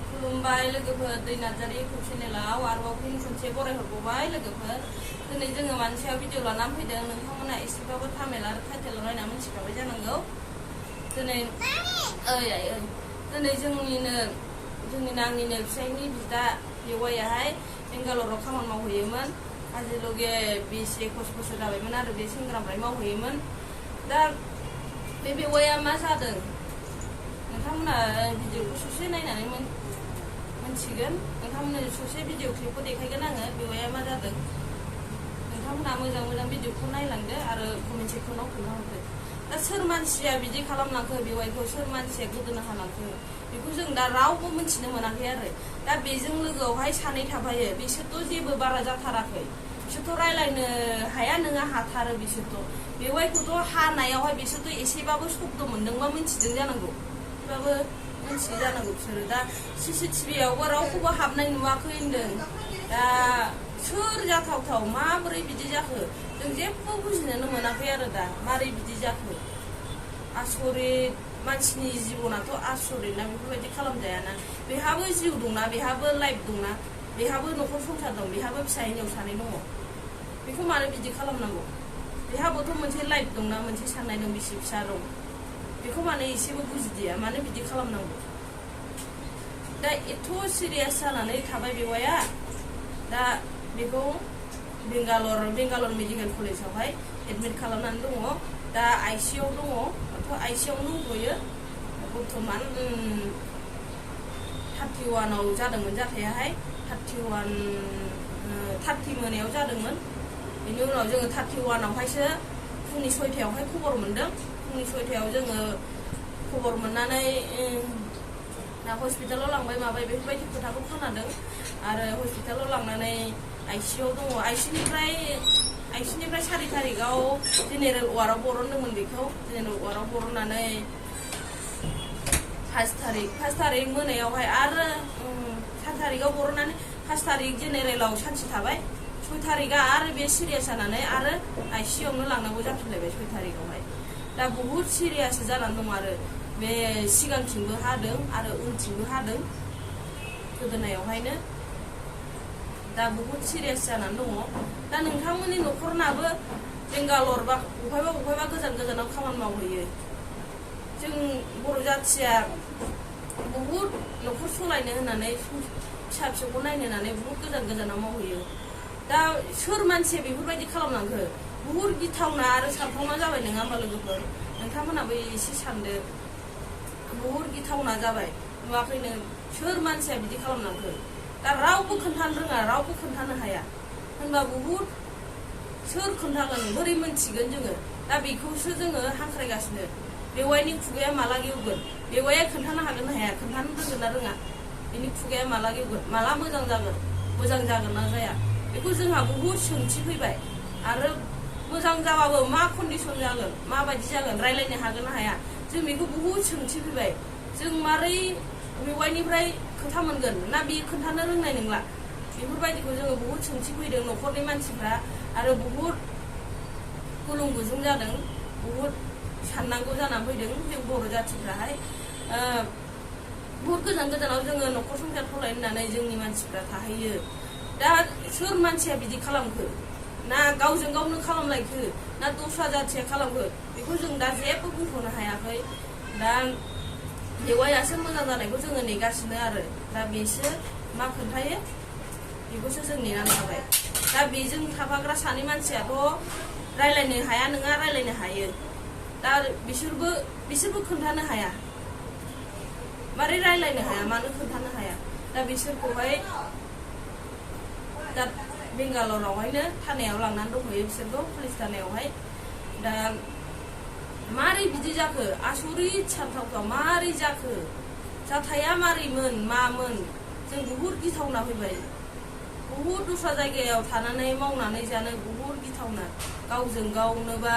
खुलुमबाय लोगोफोर दै नार्जारि इउटुब चेनेलाव आरोबाव फिन खनसे बरायहरबावबाय लोगोफोर दिनै जोङो मानि सायाव भिडिअ लानानै फैदों नोंथांमोना एसेबाबो थामेल आरो टाइटेलाव नायना मिथिखाबाय जानांगौ दिनै दिनै जोंनिनो आंनिनो फिसायनि बिदा बेवाइयाहाय बेंगालराव खामानि मावहैयोमोन आजि लगे 20-21 बोसोर जाबायमोन आरो बे सेंग्रानिफ्राय मावहैयोमन दा बे बेवाइया मा जादों नोंथांमोना भिडिअखौ ससे नायनानै मोनथिगोन नोंथांमोननो ससे भिडिअ क्लिपखौ देखायगोन आङो बेवाइया मा जादों नोंथांमोना मोजां भिडिअखौ नायलांदो आरो कमेन्ट सेक्सनाव खोन्थाहरदो दा सोर मानसिया बिदि खालामलांखो बेवाइखौ सोर मानसिया गोदोना हालांखो बेखौ जों दा रावबो मिथिनो मोनाखै आरो दा बेजों लोगोआवहाय सानै थाफायो बिसोरथ' जेबो बारा जाथाराखै बिसोरथ' रायलायनो हाया नङा हाथारो बिसोरथ' बेवाइखौथ' हानायावहाय बिसोरथ' एसेबाबो शब्द मोनदोंबा मिथिदों जानांगौ एसेबाबो मिथियो जानांगौ बिसोरो दा CCTVआवबो रावखौबो हाबनाय नुवाखै होनदों दा सोर जाथावथाव माबोरै बिदि जाखो जों जेबो बुजिनोनो मोनाखै आरो दा मारै बिदि जाखो आसरित मानसिनि जिबनाथ' आसरित ना बेफोरबायदि खालामजायाना बेहाबो जिउ दंना बेहाबो लाइफ दंना बेहाबो न'खर संसार दं बेहाबो फिसा हिनजाव सानै दङ बेखौ मानो बिदि खालामनांगौ बेहाबोथ' मोनसे लाइफ दंना मोनसे साननाय दं बिसि फिसा दं बेखौ मानो एसेबो बुजिदिया मानो बिदि खालामनांगौ दा एथ' सिरियास जानानै थाबाय बेवाइया दा बेखौ बेंगालर मेडिकेल कलेजावहाय एडमिट खालामनानै दङ दा ICUआव दङ ICUआवनो दंथ'यो बर्थमान 31आव जादोंमोन जाथायाहाय 30 मोनायाव जादोंमन बेनि उनाव जोङो 31आवहायसो फुंनि 6टायावहाय खबर मोनदों फुंनि 6टायाव जोङो खबर मोननानै दा हस्पिटालाव लांबाय माबाय बेफोरबायदि खोथाखौ खोनादों आरो हस्पिटालाव लांनानै ICUआव दङ ICUनिफ्राय 4 तारिखआव जेनेरेल वार्डआव बरनदोंमोन बेखौ जेनेरेल वार्डआव बरननानै 5 तारिख मोनायावहाय आरो 4 तारिखआव बरननानै 5 तारिख जेनेरेलाव सानसे थाबाय 6 तारिखआ आरो बे सिरियास जानानै आरो ICUआवनो लांनांगौ जाफिनलायबाय 6 तारिखआवहाय दा बहुद सिरियास जानानै दं आरो बे सिगांथिंबो हादों आरो उनथिंबो हादों गोदोनायावहायनो दा बहुद सिरियास जानानै दङ दा नोंथांमोननि न'खरनाबो बेंगालर बा बबेबा गोजानाव खामानि मावहैयो जों बर' जाथिया बहुद न'खर सलायनो होननानै फिसा फिसौखौ नायनो होननानै बहुद गोजानाव मावहैयो दा सोर मानसिया बेफोरबायदि खालामलांखो बहुद गिथावना आरो सानथावना जाबाय नङा होमबा लोगोफोर नोंथांमोनाबो एसे सानदो बहुद गिथावना जाबाय नुवाखैनो सोर मानसिया बिदि खालामलांखो दा रावबो खोन्थानो रोङा रावबो खोन्थानो हाया होनबा बहुद सोर खोन्थागोन बोरै मोनथिगोन जोङो दा बेखौसो जोङो हांख्रायगासिनो बेवाइनि खुगाया माला गेवगोन बेवाइया खोन्थानो हागोन ना हाया खोन्थानो रोंगोन ना रोङा बेनि खुगाया माला गेवगोन माला मोजां जागोन ना जाया बेखौ जोंहा बहुद सोंथि फैबाय आरो मोजां जाबाबो मा कन्डिसन जागोन माबायदि जागोन रायलायनो हागोन ना हाया जों बेखौ बहुद सोंथि फैबाय जों मारै बेवाइनिफ्राय खोथा मोनगोन ना बे खोन्थानो रोंनाय नंला बेफोरबायदिखौ जोङो बहुद सोंथि फैदों न'खरनि मानसिफ्रा आरो बहुद गुलुं गुजुं जादों बहुद साननांगौ जानानै फैदों जों बर' जाथिफ्राहाय बहुद गोजानाव जोङो न'खर संसार सलायनो होननानै जोंनि मानसिफ्रा थाहैयो दा सोर मानसिया बिदि खालामखो ना गावजों गावनो खालामलायखो ना दस्रा जाथिया खालामखो बेखौ जों दा जेबो बुंथ'नो हायाखै दा बेवाइयासो मोजां जानायखौ जोङो नेगासिनो आरो दा बेसो मा खोन्थायो बेखौसो जों नेनानै थाबाय दा बेजों थाफाग्रा सानै मानसियाथ' रायलायनो हाया नङा रायलायनो हायो दा बिसोरबो खोन्थानो हाया मारै रायलायनो हाया मानो खोन्थानो हाया दा बिसोरखौहाय दा बेंगालरावहायनो थानायाव लांनानै दंहैयो बिसोरखौ पुलिस थानायावहाय दा मारै बिदि जाखो आसरित सानथावथाव मारै जाखो जाथाया मारैमोन मामोन जों बहुद गिथावना फैबाय बहुद दस्रा जायगायाव थानानै मावनानै जानो बहुद गिथावना गावजों गावनो बा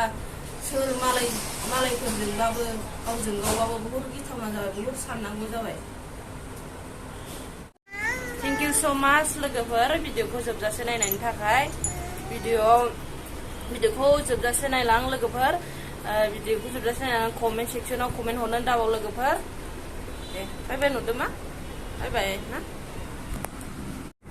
सोर मालायफोरजोंबाबो गावजों गावबाबो बहुद गिथावना जाबाय बहुद साननांगौ जाबाय थेंक इउ सो माच लोगोफोर भिडिअखौ जोबजासे नायनायनि थाखाय भिडिअखौ जोबजासे नायलां लोगोफोर भिडिअखौ जोबजासे नायनानै कमेन्ट सेक्सनाव कमेन्ट हरनो दाबाव लोगोफोर दे बाय बाय नुदों मा बाय बाय ना